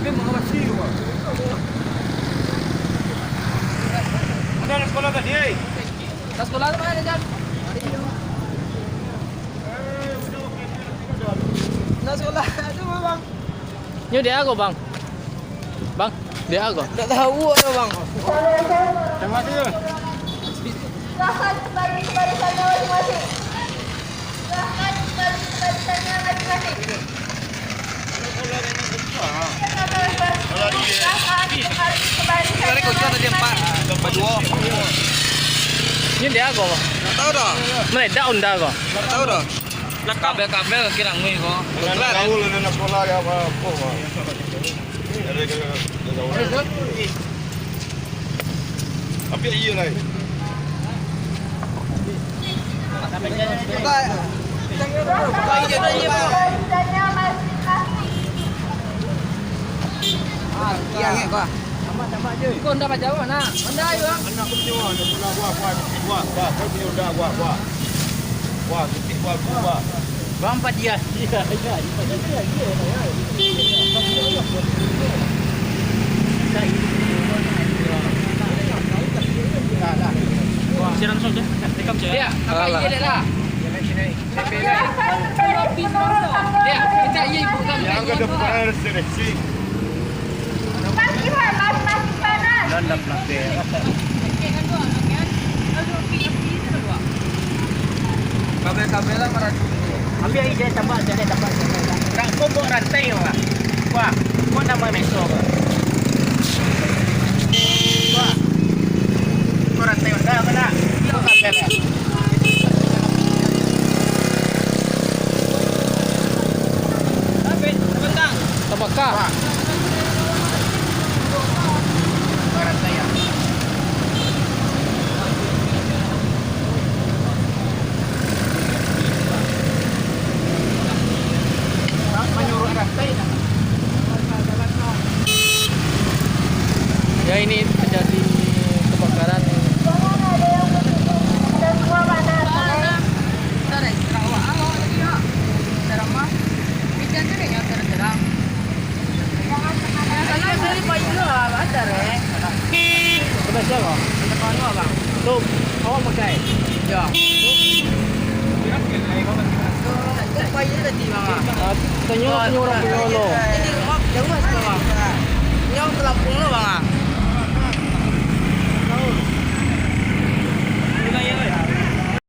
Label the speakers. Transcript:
Speaker 1: Mana sekolah tadi?
Speaker 2: Tak sekolah tu mana Jan? Nak sekolah tu bang.
Speaker 3: Như dia aku bang. Bang, dia aku.
Speaker 2: Tak tahu tu bang.
Speaker 1: Terima kasih.
Speaker 4: Silahkan bagi barisannya masing-masing. Silahkan bagi barisannya masing-masing.
Speaker 3: Như dia aku.
Speaker 2: Tak tahu dah.
Speaker 3: Mana daun dah aku.
Speaker 2: Tak tahu dah.
Speaker 3: Kabel-kabel kira ngui ko.
Speaker 1: Tahu lu nak sekolah ya apa? Apa iya lah?
Speaker 4: Barisannya masing-masing.
Speaker 2: Yang ni kau.
Speaker 3: Kau dah baca apa nak?
Speaker 2: Mana ayo bang?
Speaker 1: Anak aku punya wah, kau punya udah wah, titik wah.
Speaker 3: Bang empat dia. Siram saja. Rekam je. Ya, apa dia dah? Dia, kita ibu kan.
Speaker 1: Yang ke depan seleksi.
Speaker 4: Kaki masing-masing kanan.
Speaker 1: Dan pelatihan.
Speaker 2: Kabel-kabel lah meracun.
Speaker 3: Ambil aja tambah jadi tambah. Kang kau buat rantai apa? Wah, kau nama meso apa? Wah. Kau rantai dah mana? Kau kabel ya. Tapi tentang tabakah. Kau rantai ya. Ya ini terjadi kebakaran.
Speaker 4: Jangan ada yang berhenti. Ada semua panas.
Speaker 2: Tarik, terawak awak lagi ya. Teramah. Bijan tu ni yang terang.
Speaker 4: Jangan panas.
Speaker 2: Kalau dari pagi lu ada re.
Speaker 3: Sudah siapa?
Speaker 2: Tekan lu bang.
Speaker 3: Tu, awak pakai.
Speaker 2: Ya. Tu pagi tadi bang.
Speaker 3: Tanya orang penyolo.
Speaker 2: Ini jauh mas bang. Yang terlampung lu bang.